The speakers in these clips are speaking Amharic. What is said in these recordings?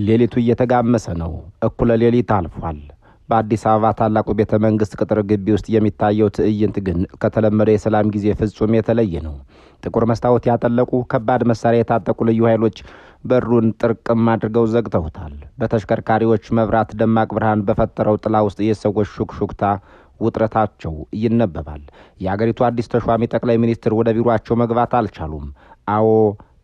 ሌሊቱ እየተጋመሰ ነው። እኩለ ሌሊት አልፏል። በአዲስ አበባ ታላቁ ቤተ መንግስት ቅጥር ግቢ ውስጥ የሚታየው ትዕይንት ግን ከተለመደ የሰላም ጊዜ ፍጹም የተለየ ነው። ጥቁር መስታወት ያጠለቁ ከባድ መሳሪያ የታጠቁ ልዩ ኃይሎች በሩን ጥርቅም አድርገው ዘግተውታል። በተሽከርካሪዎች መብራት ደማቅ ብርሃን በፈጠረው ጥላ ውስጥ የሰዎች ሹክሹክታ ውጥረታቸው ይነበባል። የአገሪቱ አዲስ ተሿሚ ጠቅላይ ሚኒስትር ወደ ቢሮአቸው መግባት አልቻሉም። አዎ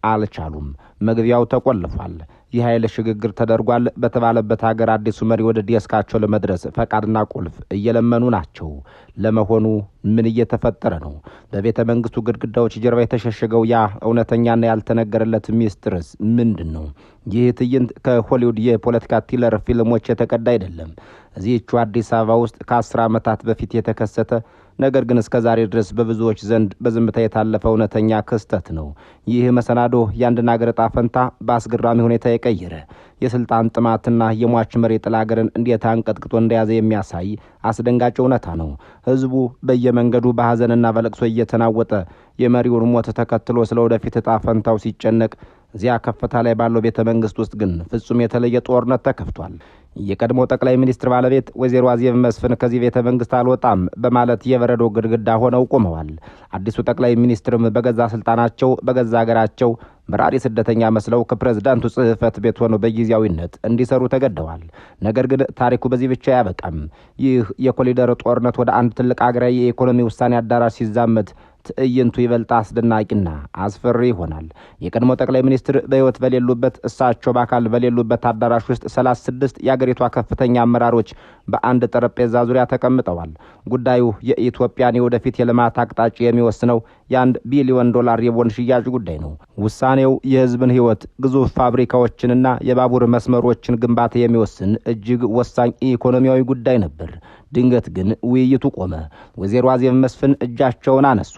አልቻሉም። መግቢያው ተቆልፏል። የኃይል ሽግግር ተደርጓል በተባለበት ሀገር አዲሱ መሪ ወደ ዲስካቸው ለመድረስ ፈቃድና ቁልፍ እየለመኑ ናቸው። ለመሆኑ ምን እየተፈጠረ ነው? በቤተ መንግስቱ ግድግዳዎች ጀርባ የተሸሸገው ያ እውነተኛና ያልተነገረለት ሚስጥርስ ምንድን ነው? ይህ ትዕይንት ከሆሊውድ የፖለቲካ ቲለር ፊልሞች የተቀዳ አይደለም። እዚህቹ አዲስ አበባ ውስጥ ከ10 ዓመታት በፊት የተከሰተ ነገር ግን እስከ ዛሬ ድረስ በብዙዎች ዘንድ በዝምታ የታለፈ እውነተኛ ክስተት ነው። ይህ መሰናዶ የአንድን አገር ዕጣ ፈንታ በአስገራሚ ሁኔታ የቀየረ የስልጣን ጥማትና የሟች መሪ ጥላ አገርን እንዴት አንቀጥቅጦ እንደያዘ የሚያሳይ አስደንጋጭ እውነታ ነው። ህዝቡ በየመንገዱ በሐዘንና በለቅሶ እየተናወጠ የመሪውን ሞት ተከትሎ ስለ ወደፊት ዕጣ ፈንታው ሲጨነቅ፣ እዚያ ከፍታ ላይ ባለው ቤተ መንግስት ውስጥ ግን ፍጹም የተለየ ጦርነት ተከፍቷል። የቀድሞ ጠቅላይ ሚኒስትር ባለቤት ወይዘሮ አዜብ መስፍን ከዚህ ቤተ መንግስት አልወጣም በማለት የበረዶ ግድግዳ ሆነው ቆመዋል። አዲሱ ጠቅላይ ሚኒስትርም በገዛ ስልጣናቸው በገዛ ሀገራቸው በራሪ ስደተኛ መስለው ከፕሬዝዳንቱ ጽህፈት ቤት ሆነው በጊዜያዊነት እንዲሰሩ ተገደዋል። ነገር ግን ታሪኩ በዚህ ብቻ አያበቃም። ይህ የኮሪደር ጦርነት ወደ አንድ ትልቅ አገራዊ የኢኮኖሚ ውሳኔ አዳራሽ ሲዛመት ትዕይንቱ ይበልጥ አስደናቂና አስፈሪ ይሆናል። የቀድሞ ጠቅላይ ሚኒስትር በህይወት በሌሉበት እሳቸው በአካል በሌሉበት አዳራሽ ውስጥ 36 የአገሪቷ ከፍተኛ አመራሮች በአንድ ጠረጴዛ ዙሪያ ተቀምጠዋል። ጉዳዩ የኢትዮጵያን የወደፊት የልማት አቅጣጫ የሚወስነው የ1 ቢሊዮን ዶላር የቦንድ ሽያጭ ጉዳይ ነው። ውሳኔው የህዝብን ህይወት፣ ግዙፍ ፋብሪካዎችንና የባቡር መስመሮችን ግንባታ የሚወስን እጅግ ወሳኝ ኢኮኖሚያዊ ጉዳይ ነበር። ድንገት ግን ውይይቱ ቆመ። ወይዘሮ አዜብ መስፍን እጃቸውን አነሱ።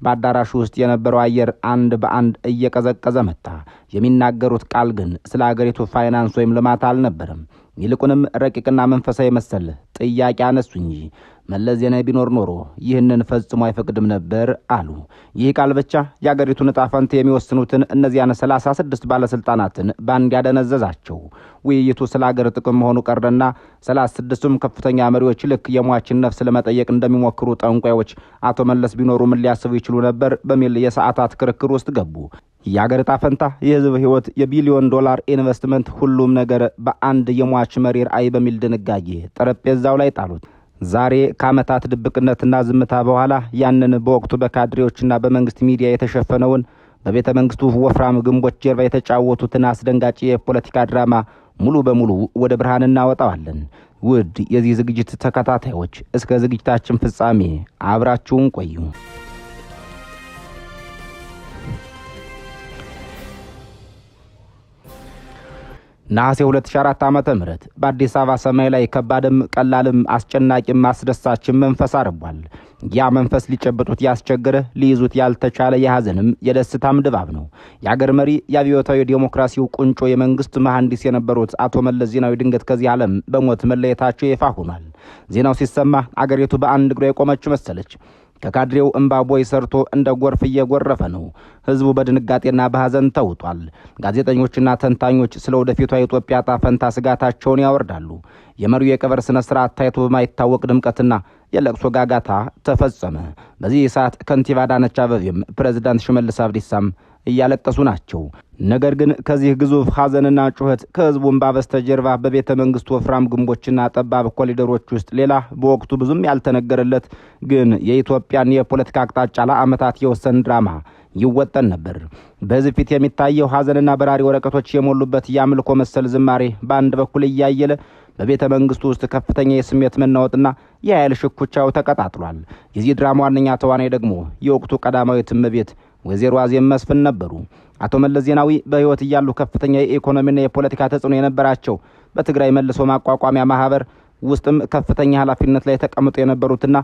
በአዳራሹ ውስጥ የነበረው አየር አንድ በአንድ እየቀዘቀዘ መጣ። የሚናገሩት ቃል ግን ስለ አገሪቱ ፋይናንስ ወይም ልማት አልነበረም። ይልቁንም ረቂቅና መንፈሳዊ መሰል ጥያቄ አነሱ እንጂ መለስ ዜናዊ ቢኖር ኖሮ ይህንን ፈጽሞ አይፈቅድም ነበር አሉ። ይህ ቃል ብቻ የአገሪቱን ዕጣ ፈንታ የሚወስኑትን እነዚያን 36 ባለስልጣናትን ባንድ ያደነዘዛቸው። ውይይቱ ስለ አገር ጥቅም መሆኑ ቀረና 36ቱም ከፍተኛ መሪዎች ልክ የሟችን ነፍስ ለመጠየቅ እንደሚሞክሩ ጠንቋዮች አቶ መለስ ቢኖሩ ምን ሊያስቡ ይችሉ ነበር በሚል የሰዓታት ክርክር ውስጥ ገቡ። የአገር ዕጣ ፈንታ፣ የህዝብ ህይወት፣ የቢሊዮን ዶላር ኢንቨስትመንት፣ ሁሉም ነገር በአንድ የሟች መሪ ራዕይ በሚል ድንጋጌ ጠረጴዛው ላይ ጣሉት። ዛሬ ከዓመታት ድብቅነትና ዝምታ በኋላ ያንን በወቅቱ በካድሬዎችና በመንግስት ሚዲያ የተሸፈነውን በቤተ መንግስቱ ወፍራም ግንቦች ጀርባ የተጫወቱትን አስደንጋጭ የፖለቲካ ድራማ ሙሉ በሙሉ ወደ ብርሃን እናወጣዋለን። ውድ የዚህ ዝግጅት ተከታታዮች እስከ ዝግጅታችን ፍጻሜ አብራችሁን ቆዩ። ነሐሴ 2004 ዓመተ ምህረት በአዲስ አበባ ሰማይ ላይ ከባድም ቀላልም አስጨናቂም አስደሳችም መንፈስ አርቧል። ያ መንፈስ ሊጨብጡት ያስቸገረ ሊይዙት ያልተቻለ የሐዘንም የደስታም ድባብ ነው። የአገር መሪ የአብዮታዊ ዲሞክራሲው ቁንጮ የመንግስት መሐንዲስ የነበሩት አቶ መለስ ዜናዊ ድንገት ከዚህ ዓለም በሞት መለየታቸው ይፋ ሆኗል። ዜናው ሲሰማ አገሪቱ በአንድ እግሯ የቆመች መሰለች። ከካድሬው እምባቦይ ሰርቶ እንደ ጎርፍ እየጎረፈ ነው። ህዝቡ በድንጋጤና በሐዘን ተውጧል። ጋዜጠኞችና ተንታኞች ስለ ወደፊቷ የኢትዮጵያ ዕጣ ፈንታ ስጋታቸውን ያወርዳሉ። የመሪው የቀብር ስነ ስርዓት ታይቶ በማይታወቅ ድምቀትና የለቅሶ ጋጋታ ተፈጸመ። በዚህ ሰዓት ከንቲባ አዳነች አቤቤም ፕሬዝዳንት ሽመልስ አብዲሳም እያለቀሱ ናቸው። ነገር ግን ከዚህ ግዙፍ ሐዘንና ጩኸት ከህዝቡ እንባ በስተጀርባ በቤተ መንግስቱ ወፍራም ግንቦችና ጠባብ ኮሪደሮች ውስጥ ሌላ በወቅቱ ብዙም ያልተነገረለት ግን የኢትዮጵያን የፖለቲካ አቅጣጫ ለዓመታት የወሰን ድራማ ይወጠን ነበር። በህዝብ ፊት የሚታየው ሐዘንና በራሪ ወረቀቶች የሞሉበት የአምልኮ መሰል ዝማሬ በአንድ በኩል እያየለ በቤተ መንግስቱ ውስጥ ከፍተኛ የስሜት መናወጥና የኃይል ሽኩቻው ተቀጣጥሏል። የዚህ ድራማ ዋነኛ ተዋናይ ደግሞ የወቅቱ ቀዳማዊት እመቤት ወይዘሮ አዜብ መስፍን ነበሩ። አቶ መለስ ዜናዊ በህይወት እያሉ ከፍተኛ የኢኮኖሚና የፖለቲካ ተጽዕኖ የነበራቸው በትግራይ መልሶ ማቋቋሚያ ማህበር ውስጥም ከፍተኛ ኃላፊነት ላይ ተቀምጠው የነበሩትና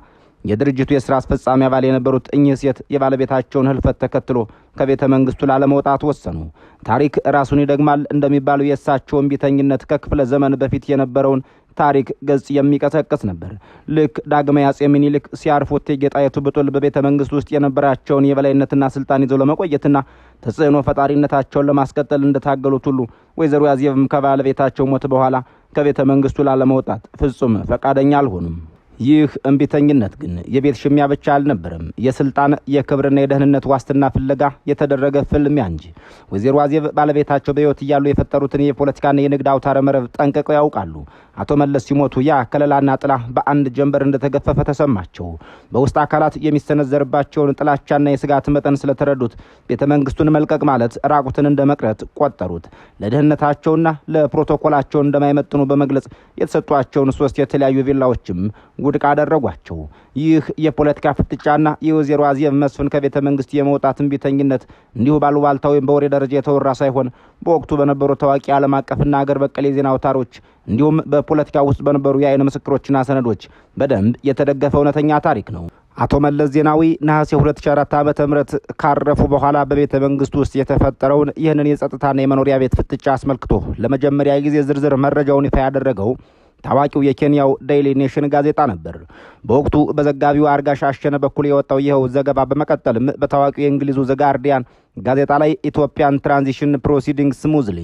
የድርጅቱ የሥራ አስፈጻሚ አባል የነበሩት እኚህ ሴት የባለቤታቸውን ህልፈት ተከትሎ ከቤተ መንግስቱ ላለመውጣት ወሰኑ። ታሪክ ራሱን ይደግማል እንደሚባለው የእሳቸውን ቢተኝነት ከክፍለ ዘመን በፊት የነበረውን ታሪክ ገጽ የሚቀሰቅስ ነበር። ልክ ዳግማዊ አጼ ምኒልክ ሲያርፉ እቴጌ ጣይቱ ብጡል በቤተ መንግስት ውስጥ የነበራቸውን የበላይነትና ስልጣን ይዘው ለመቆየትና ተጽዕኖ ፈጣሪነታቸውን ለማስቀጠል እንደታገሉት ሁሉ ወይዘሮ አዜብም ከባለቤታቸው ሞት በኋላ ከቤተ መንግስቱ ላለመውጣት ፍጹም ፈቃደኛ አልሆኑም። ይህ እምቢተኝነት ግን የቤት ሽሚያ ብቻ አልነበረም። የስልጣን የክብርና የደህንነት ዋስትና ፍለጋ የተደረገ ፍልሚያ እንጂ። ወይዘሮ አዜብ ባለቤታቸው በሕይወት እያሉ የፈጠሩትን የፖለቲካና የንግድ አውታረ መረብ ጠንቅቀው ያውቃሉ። አቶ መለስ ሲሞቱ ያ ከለላና ጥላ በአንድ ጀንበር እንደተገፈፈ ተሰማቸው። በውስጥ አካላት የሚሰነዘርባቸውን ጥላቻና የስጋት መጠን ስለተረዱት ቤተ መንግስቱን መልቀቅ ማለት ራቁትን እንደ መቅረት ቆጠሩት። ለደህንነታቸውና ለፕሮቶኮላቸው እንደማይመጥኑ በመግለጽ የተሰጧቸውን 3 የተለያዩ ቪላዎችም ውድቅ አደረጓቸው። ይህ የፖለቲካ ፍጥጫና የወይዘሮ አዜብ መስፍን ከቤተ መንግስት የመውጣት እምቢተኝነት እንዲሁ ባሉባልታ ወይም በወሬ ደረጃ የተወራ ሳይሆን በወቅቱ በነበሩ ታዋቂ ዓለም አቀፍና አገር በቀል የዜና አውታሮች እንዲሁም በፖለቲካ ውስጥ በነበሩ የአይን ምስክሮችና ሰነዶች በደንብ የተደገፈ እውነተኛ ታሪክ ነው። አቶ መለስ ዜናዊ ነሐሴ 2004 ዓ.ም ካረፉ በኋላ በቤተ መንግስቱ ውስጥ የተፈጠረውን ይህንን የጸጥታና የመኖሪያ ቤት ፍጥጫ አስመልክቶ ለመጀመሪያ ጊዜ ዝርዝር መረጃውን ይፋ ያደረገው ታዋቂው የኬንያው ዴይሊ ኔሽን ጋዜጣ ነበር። በወቅቱ በዘጋቢው አርጋሽ አሸነ በኩል የወጣው ይኸው ዘገባ በመቀጠልም በታዋቂው የእንግሊዙ ዘ ጋርዲያን ጋዜጣ ላይ ኢትዮጵያን ትራንዚሽን ፕሮሲዲንግ ስሙዝሊ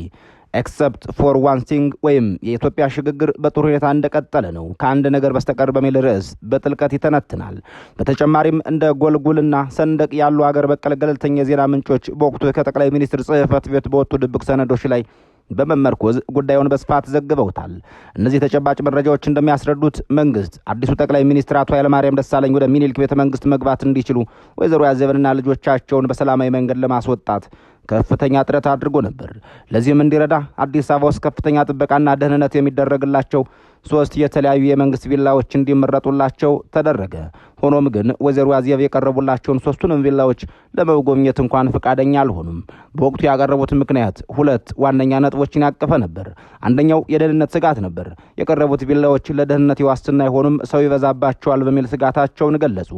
ኤክሰፕት ፎር ዋን ቲንግ ወይም የኢትዮጵያ ሽግግር በጥሩ ሁኔታ እንደቀጠለ ነው ከአንድ ነገር በስተቀር በሚል ርዕስ በጥልቀት ይተነትናል። በተጨማሪም እንደ ጎልጉልና ሰንደቅ ያሉ አገር በቀል ገለልተኛ የዜና ምንጮች በወቅቱ ከጠቅላይ ሚኒስትር ጽሕፈት ቤት በወጡ ድብቅ ሰነዶች ላይ በመመርኮዝ ጉዳዩን በስፋት ዘግበውታል። እነዚህ ተጨባጭ መረጃዎች እንደሚያስረዱት መንግስት አዲሱ ጠቅላይ ሚኒስትር አቶ ኃይለማርያም ደሳለኝ ወደ ሚኒልክ ቤተ መንግስት መግባት እንዲችሉ ወይዘሮ አዜብንና ልጆቻቸውን በሰላማዊ መንገድ ለማስወጣት ከፍተኛ ጥረት አድርጎ ነበር። ለዚህም እንዲረዳ አዲስ አበባ ውስጥ ከፍተኛ ጥበቃና ደህንነት የሚደረግላቸው 3 የተለያዩ የመንግስት ቪላዎች እንዲመረጡላቸው ተደረገ። ሆኖም ግን ወይዘሮ አዜብ የቀረቡላቸውን 3ቱንም ቪላዎች ለመጎብኘት እንኳን ፈቃደኛ አልሆኑም። በወቅቱ ያቀረቡት ምክንያት 2 ዋነኛ ነጥቦችን ያቀፈ ነበር። አንደኛው የደህንነት ስጋት ነበር። የቀረቡት ቪላዎች ለደህንነት ዋስትና አይሆኑም፣ ሰው ይበዛባቸዋል በሚል ስጋታቸውን ገለጹ።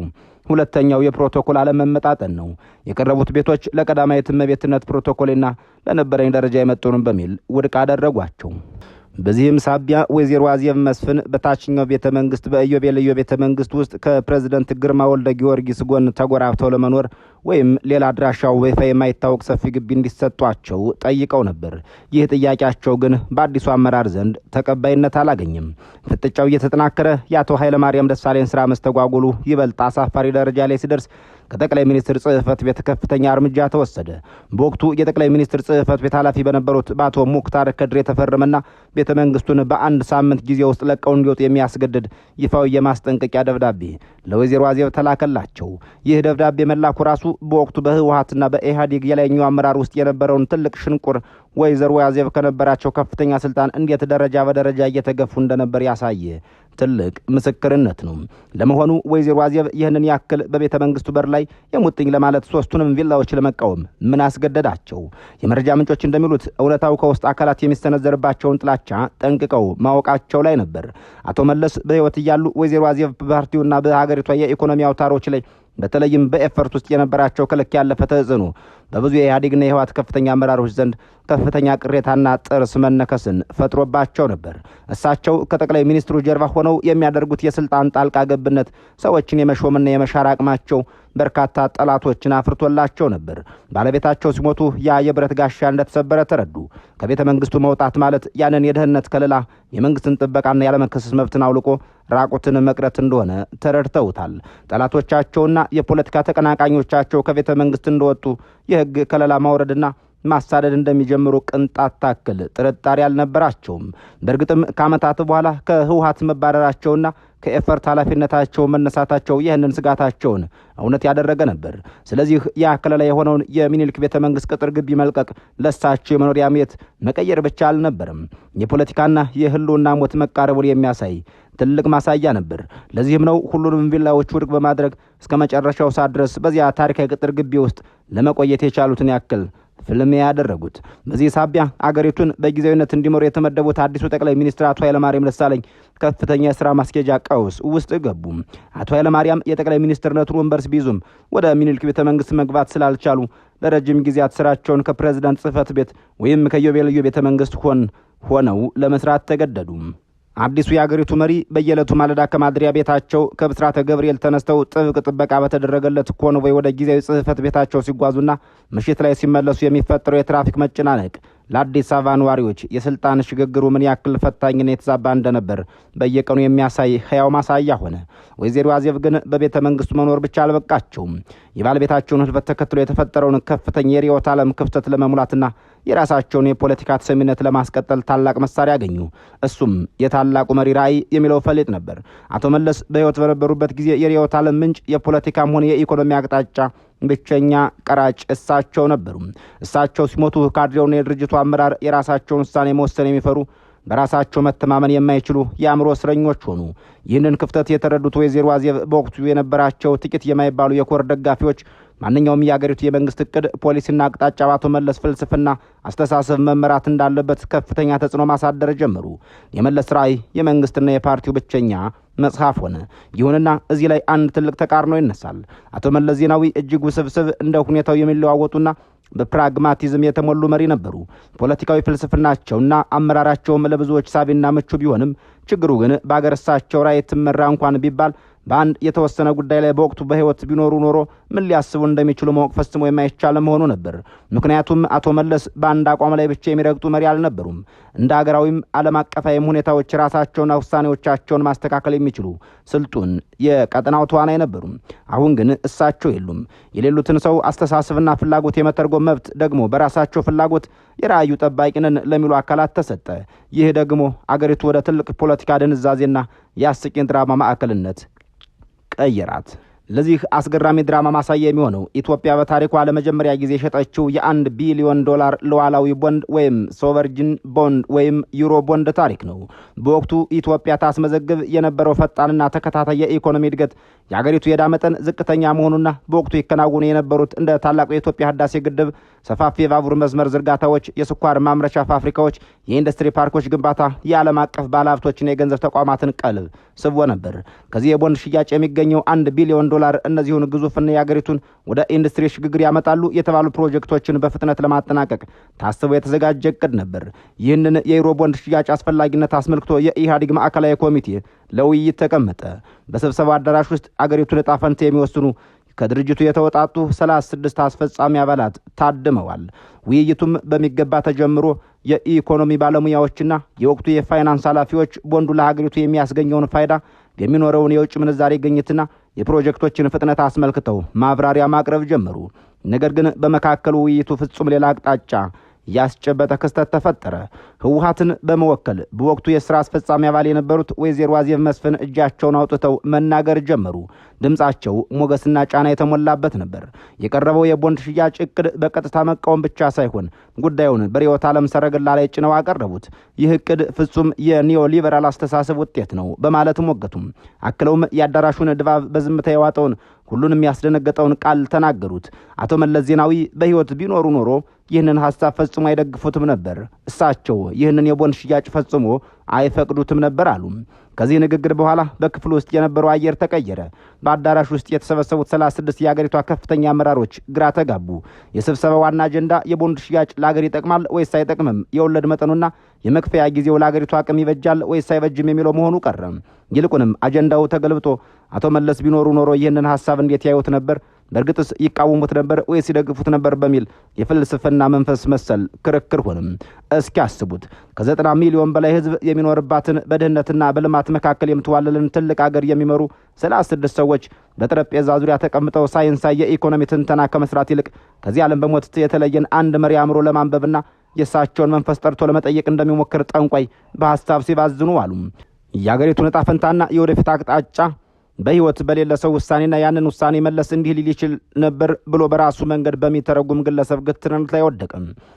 ሁለተኛው የፕሮቶኮል አለመመጣጠን ነው። የቀረቡት ቤቶች ለቀዳማዊት እመቤትነት ፕሮቶኮልና ለነበረኝ ደረጃ የመጡንም በሚል ውድቅ አደረጓቸው። በዚህም ሳቢያ ወይዘሮ አዜብ መስፍን በታችኛው ቤተ መንግስት በኢዮቤልዩ ቤተ መንግስት ውስጥ ከፕሬዝዳንት ግርማ ወልደ ጊዮርጊስ ጎን ተጎራብተው ለመኖር ወይም ሌላ አድራሻው በይፋ የማይታወቅ ሰፊ ግቢ እንዲሰጧቸው ጠይቀው ነበር። ይህ ጥያቄያቸው ግን በአዲሱ አመራር ዘንድ ተቀባይነት አላገኘም። ፍጥጫው እየተጠናከረ የአቶ ኃይለማርያም ደሳለኝ ስራ መስተጓጎሉ ይበልጥ አሳፋሪ ደረጃ ላይ ሲደርስ ከጠቅላይ ሚኒስትር ጽሕፈት ቤት ከፍተኛ እርምጃ ተወሰደ። በወቅቱ የጠቅላይ ሚኒስትር ጽሕፈት ቤት ኃላፊ በነበሩት በአቶ ሙክታር ከድር የተፈረመና ቤተ መንግስቱን በአንድ ሳምንት ጊዜ ውስጥ ለቀው እንዲወጡ የሚያስገድድ ይፋዊ የማስጠንቀቂያ ደብዳቤ ለወይዘሮ አዜብ ተላከላቸው። ይህ ደብዳቤ መላኩ ራሱ በወቅቱ በህወሓትና በኢህአዴግ የላይኛው አመራር ውስጥ የነበረውን ትልቅ ሽንቁር ወይዘሮ አዜብ ከነበራቸው ከፍተኛ ስልጣን እንዴት ደረጃ በደረጃ እየተገፉ እንደነበር ያሳየ ትልቅ ምስክርነት ነው። ለመሆኑ ወይዘሮ አዜብ ይህንን ያክል በቤተ መንግስቱ በር ላይ የሙጥኝ ለማለት 3ቱንም ቪላዎች ለመቃወም ምን አስገደዳቸው? የመረጃ ምንጮች እንደሚሉት እውነታው ከውስጥ አካላት የሚሰነዘርባቸውን ጥላቻ ጠንቅቀው ማወቃቸው ላይ ነበር። አቶ መለስ በህይወት እያሉ ወይዘሮ አዜብ በፓርቲውና በሀገሪቷ የኢኮኖሚ አውታሮች ላይ በተለይም በኤፈርት ውስጥ የነበራቸው ከልክ ያለፈ ተጽዕኖ በብዙ የኢህአዴግና የህወሓት ከፍተኛ አመራሮች ዘንድ ከፍተኛ ቅሬታና ጥርስ መነከስን ፈጥሮባቸው ነበር። እሳቸው ከጠቅላይ ሚኒስትሩ ጀርባ ሆነው የሚያደርጉት የስልጣን ጣልቃ ገብነት ሰዎችን የመሾምና የመሻር አቅማቸው በርካታ ጠላቶችን አፍርቶላቸው ነበር። ባለቤታቸው ሲሞቱ ያ የብረት ጋሻ እንደተሰበረ ተረዱ። ከቤተ መንግስቱ መውጣት ማለት ያንን የደህንነት ከለላ፣ የመንግስትን ጥበቃና ያለመከሰስ መብትን አውልቆ ራቁትን መቅረት እንደሆነ ተረድተውታል። ጠላቶቻቸውና የፖለቲካ ተቀናቃኞቻቸው ከቤተ መንግስት እንደወጡ የህግ ከለላ ማውረድና ማሳደድ እንደሚጀምሩ ቅንጣት ታክል ጥርጣሬ አልነበራቸውም። በእርግጥም ከዓመታት በኋላ ከህወሓት መባረራቸውና ከኤፈርት ኃላፊነታቸው መነሳታቸው ይህንን ስጋታቸውን እውነት ያደረገ ነበር። ስለዚህ ያ ከለላ የሆነውን የሚኒልክ ቤተ መንግስት ቅጥር ግቢ መልቀቅ ለሳቸው የመኖሪያ ቤት መቀየር ብቻ አልነበረም፣ የፖለቲካና የህልውና ሞት መቃረቡን የሚያሳይ ትልቅ ማሳያ ነበር። ለዚህም ነው ሁሉንም ቪላዎች ውድቅ በማድረግ እስከ መጨረሻው ሰዓት ድረስ በዚያ ታሪካዊ ቅጥር ግቢ ውስጥ ለመቆየት የቻሉትን ያክል ፍልሚያ ያደረጉት። በዚህ ሳቢያ አገሪቱን በጊዜያዊነት እንዲመሩ የተመደቡት አዲሱ ጠቅላይ ሚኒስትር አቶ ኃይለማርያም ደሳለኝ ከፍተኛ የሥራ ማስኬጃ ቀውስ ውስጥ ገቡ። አቶ ኃይለማርያም የጠቅላይ ሚኒስትርነቱን ወንበር ቢይዙም ወደ ሚኒልክ ቤተ መንግስት መግባት ስላልቻሉ ለረጅም ጊዜያት ስራቸውን ከፕሬዝዳንት ጽሕፈት ቤት ወይም ከኢዮቤልዩ ቤተ መንግስት ሆነው ለመስራት ተገደዱ። አዲሱ የአገሪቱ መሪ በየዕለቱ ማለዳ ከማድሪያ ቤታቸው ከብስራተ ገብርኤል ተነስተው ጥብቅ ጥበቃ በተደረገለት ኮንቮይ ወደ ጊዜያዊ ጽሕፈት ቤታቸው ሲጓዙና ምሽት ላይ ሲመለሱ የሚፈጠረው የትራፊክ መጨናነቅ ለአዲስ አበባ ነዋሪዎች የስልጣን ሽግግሩ ምን ያክል ፈታኝና የተዛባ እንደነበር በየቀኑ የሚያሳይ ሕያው ማሳያ ሆነ። ወይዘሮ አዜብ ግን በቤተ መንግስቱ መኖር ብቻ አልበቃቸውም። የባለቤታቸውን ህልፈት ተከትሎ የተፈጠረውን ከፍተኛ የርዕዮተ ዓለም ክፍተት ለመሙላትና የራሳቸውን የፖለቲካ ተሰሚነት ለማስቀጠል ታላቅ መሳሪያ ያገኙ። እሱም የታላቁ መሪ ራዕይ የሚለው ፈሊጥ ነበር። አቶ መለስ በህይወት በነበሩበት ጊዜ የርዕዮተ ዓለም ምንጭ፣ የፖለቲካም ሆነ የኢኮኖሚ አቅጣጫ ብቸኛ ቀራጭ እሳቸው ነበሩ። እሳቸው ሲሞቱ ካድሬውና የድርጅቱ አመራር የራሳቸውን ውሳኔ መወሰን የሚፈሩ፣ በራሳቸው መተማመን የማይችሉ የአእምሮ እስረኞች ሆኑ። ይህንን ክፍተት የተረዱት ወይዘሮ አዜብ በወቅቱ የነበራቸው ጥቂት የማይባሉ የኮር ደጋፊዎች ማንኛውም የአገሪቱ የመንግስት እቅድ፣ ፖሊሲና አቅጣጫ በአቶ መለስ ፍልስፍና አስተሳሰብ መመራት እንዳለበት ከፍተኛ ተጽዕኖ ማሳደር ጀመሩ። የመለስ ራዕይ የመንግስትና የፓርቲው ብቸኛ መጽሐፍ ሆነ። ይሁንና እዚህ ላይ አንድ ትልቅ ተቃርኖ ይነሳል። አቶ መለስ ዜናዊ እጅግ ውስብስብ እንደ ሁኔታው የሚለዋወጡና በፕራግማቲዝም የተሞሉ መሪ ነበሩ። ፖለቲካዊ ፍልስፍናቸውና አመራራቸውም ለብዙዎች ሳቢና ምቹ ቢሆንም ችግሩ ግን በአገር እሳቸው ራዕይ ትመራ እንኳን ቢባል በአንድ የተወሰነ ጉዳይ ላይ በወቅቱ በህይወት ቢኖሩ ኖሮ ምን ሊያስቡ እንደሚችሉ ማወቅ ፈጽሞ የማይቻል መሆኑ ነበር። ምክንያቱም አቶ መለስ በአንድ አቋም ላይ ብቻ የሚረግጡ መሪ አልነበሩም። እንደ አገራዊም ዓለም አቀፋዊም ሁኔታዎች ራሳቸውና ውሳኔዎቻቸውን ማስተካከል የሚችሉ ስልጡን የቀጠናው ተዋናይ ነበሩ። አሁን ግን እሳቸው የሉም። የሌሉትን ሰው አስተሳሰብና ፍላጎት የመተርጎም መብት ደግሞ በራሳቸው ፍላጎት የራእዩ ጠባቂ ነን ለሚሉ አካላት ተሰጠ። ይህ ደግሞ አገሪቱ ወደ ትልቅ ፖለቲካ ድንዛዜና የአስቂኝ ድራማ ማዕከልነት ቀየራት። ለዚህ አስገራሚ ድራማ ማሳያ የሚሆነው ኢትዮጵያ በታሪኳ ለመጀመሪያ ጊዜ የሸጠችው $1 ቢሊዮን ሉዓላዊ ቦንድ ወይም ሶቨርጂን ቦንድ ወይም ዩሮ ቦንድ ታሪክ ነው። በወቅቱ ኢትዮጵያ ታስመዘግብ የነበረው ፈጣንና ተከታታይ የኢኮኖሚ እድገት፣ የአገሪቱ የዕዳ መጠን ዝቅተኛ መሆኑና በወቅቱ ይከናወኑ የነበሩት እንደ ታላቁ የኢትዮጵያ ህዳሴ ግድብ፣ ሰፋፊ የባቡር መስመር ዝርጋታዎች፣ የስኳር ማምረቻ ፋብሪካዎች፣ የኢንዱስትሪ ፓርኮች ግንባታ የዓለም አቀፍ ባለሀብቶችና የገንዘብ ተቋማትን ቀልብ ስቦ ነበር። ከዚህ የቦንድ ሽያጭ የሚገኘው $1 ቢሊዮን እነዚሁን ግዙፍና የአገሪቱን ወደ ኢንዱስትሪ ሽግግር ያመጣሉ የተባሉ ፕሮጀክቶችን በፍጥነት ለማጠናቀቅ ታስቦ የተዘጋጀ እቅድ ነበር። ይህንን የዩሮ ቦንድ ሽያጭ አስፈላጊነት አስመልክቶ የኢህአዴግ ማዕከላዊ ኮሚቴ ለውይይት ተቀመጠ። በስብሰባው አዳራሽ ውስጥ አገሪቱን ዕጣ ፈንታ የሚወስኑ ከድርጅቱ የተወጣጡ 36 አስፈጻሚ አባላት ታድመዋል። ውይይቱም በሚገባ ተጀምሮ የኢኮኖሚ ባለሙያዎችና የወቅቱ የፋይናንስ ኃላፊዎች ቦንዱ ለሀገሪቱ የሚያስገኘውን ፋይዳ፣ የሚኖረውን የውጭ ምንዛሬ ግኝትና የፕሮጀክቶችን ፍጥነት አስመልክተው ማብራሪያ ማቅረብ ጀመሩ። ነገር ግን በመካከሉ ውይይቱ ፍጹም ሌላ አቅጣጫ ያስጨበጠ ክስተት ተፈጠረ። ህወሓትን በመወከል በወቅቱ የሥራ አስፈጻሚ አባል የነበሩት ወይዘሮ አዜብ መስፍን እጃቸውን አውጥተው መናገር ጀመሩ። ድምጻቸው ሞገስና ጫና የተሞላበት ነበር። የቀረበው የቦንድ ሽያጭ እቅድ በቀጥታ መቃወም ብቻ ሳይሆን ጉዳዩን በርዕዮተ ዓለም ሰረገላ ላይ ጭነው አቀረቡት። ይህ እቅድ ፍጹም የኒዮ ሊበራል አስተሳሰብ ውጤት ነው በማለት ሞገቱም። አክለውም የአዳራሹን ድባብ በዝምታ የዋጠውን ሁሉንም ያስደነገጠውን ቃል ተናገሩት። አቶ መለስ ዜናዊ በህይወት ቢኖሩ ኖሮ ይህንን ሐሳብ ፈጽሞ አይደግፉትም ነበር። እሳቸው ይህንን የቦንድ ሽያጭ ፈጽሞ አይፈቅዱትም ነበር አሉ። ከዚህ ንግግር በኋላ በክፍል ውስጥ የነበረው አየር ተቀየረ። በአዳራሽ ውስጥ የተሰበሰቡት 36 የአገሪቷ ከፍተኛ አመራሮች ግራ ተጋቡ። የስብሰባው ዋና አጀንዳ የቦንድ ሽያጭ ለአገር ይጠቅማል ወይስ አይጠቅምም፣ የወለድ መጠኑና የመክፈያ ጊዜው ለአገሪቱ አቅም ይበጃል ወይስ አይበጅም የሚለው መሆኑ ቀረ። ይልቁንም አጀንዳው ተገልብጦ አቶ መለስ ቢኖሩ ኖሮ ይህንን ሐሳብ እንዴት ያዩት ነበር? በእርግጥስ ይቃወሙት ነበር ወይስ ይደግፉት ነበር? በሚል የፍልስፍና መንፈስ መሰል ክርክር ሆነም። እስኪ አስቡት፣ ከ90 ሚሊዮን በላይ ህዝብ የሚኖርባትን በድህነትና በልማት መካከል የምትዋለልን ትልቅ አገር የሚመሩ 36 ሰዎች በጠረጴዛ ዙሪያ ተቀምጠው ሳይንሳዊ የኢኮኖሚ ትንተና ከመስራት ይልቅ ከዚህ ዓለም በሞት የተለየን አንድ መሪ አእምሮ ለማንበብና የእሳቸውን መንፈስ ጠርቶ ለመጠየቅ እንደሚሞክር ጠንቋይ በሐሳብ ሲባዝኑ አሉ። የአገሪቱን ዕጣ ፈንታና የወደፊት አቅጣጫ በህይወት በሌለ ሰው ውሳኔና ያንን ውሳኔ መለስ እንዲህ ሊል ይችል ነበር ብሎ በራሱ መንገድ በሚተረጉም ግለሰብ ግትርነት ላይ ወደቀ።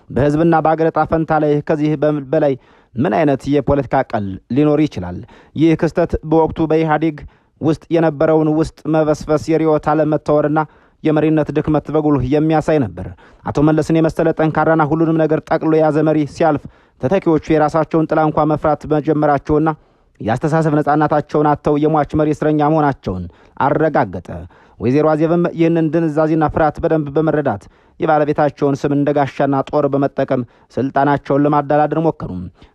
በህዝብና በአገር ዕጣ ፈንታ ላይ ከዚህ በላይ ምን አይነት የፖለቲካ ቀል ሊኖር ይችላል? ይህ ክስተት በወቅቱ በኢህአዴግ ውስጥ የነበረውን ውስጥ መበስበስ፣ የርዕዮተ ዓለም መታወርና የመሪነት ድክመት በጉልህ የሚያሳይ ነበር። አቶ መለስን የመሰለ ጠንካራና ሁሉንም ነገር ጠቅሎ የያዘ መሪ ሲያልፍ ተተኪዎቹ የራሳቸውን ጥላ እንኳ መፍራት መጀመራቸውና ያስተሳሰብ ነጻነታቸውን አጥተው የሟች መሪ እስረኛ መሆናቸውን አረጋገጠ። ወይዘሮ አዜብም ይህንን ድንዛዜና ፍርሃት በደንብ በመረዳት የባለቤታቸውን ስም እንደ ጋሻና ጦር በመጠቀም ስልጣናቸውን ለማደላደር ሞከሩ።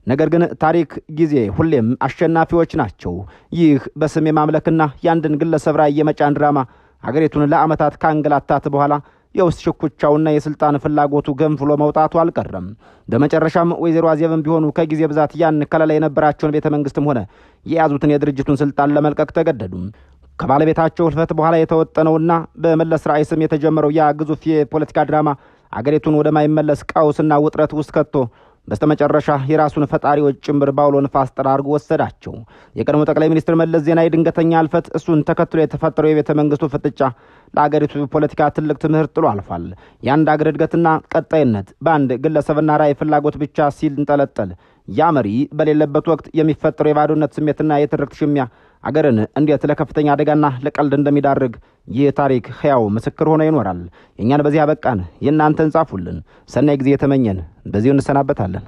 ነገር ግን ታሪክ ጊዜ ሁሌም አሸናፊዎች ናቸው። ይህ በስም የማምለክና የአንድን ግለሰብ ራዕይ የመጫን ድራማ አገሪቱን ለዓመታት ካንገላታት በኋላ የውስጥ ሽኩቻውና የስልጣን ፍላጎቱ ገንፍሎ መውጣቱ አልቀረም። በመጨረሻም ወይዘሮ አዜብም ቢሆኑ ከጊዜ ብዛት ያን ከለላ የነበራቸውን ቤተ መንግስትም ሆነ የያዙትን የድርጅቱን ስልጣን ለመልቀቅ ተገደዱ። ከባለቤታቸው ህልፈት በኋላ የተወጠነውና በመለስ ራዕይ ስም የተጀመረው ያ ግዙፍ የፖለቲካ ድራማ አገሪቱን ወደማይመለስ ቀውስና ውጥረት ውስጥ ከቶ በስተመጨረሻ የራሱን ፈጣሪዎች ጭምር ባውሎ ንፋስ ጠራርጎ ወሰዳቸው። የቀድሞ ጠቅላይ ሚኒስትር መለስ ዜናዊ ድንገተኛ ህልፈት፣ እሱን ተከትሎ የተፈጠረው የቤተ መንግስቱ ፍጥጫ ለአገሪቱ ፖለቲካ ትልቅ ትምህርት ጥሎ አልፏል። የአንድ አገር እድገትና ቀጣይነት በአንድ ግለሰብና ራዕይ ፍላጎት ብቻ ሲንጠለጠል ያ መሪ በሌለበት ወቅት የሚፈጠረው የባዶነት ስሜትና የትርክት ሽሚያ አገርን እንዴት ለከፍተኛ አደጋና ለቀልድ እንደሚዳርግ ይህ ታሪክ ሕያው ምስክር ሆኖ ይኖራል። የእኛን በዚህ አበቃን። የእናንተን ጻፉልን። ሰናይ ጊዜ የተመኘን በዚሁ እንሰናበታለን።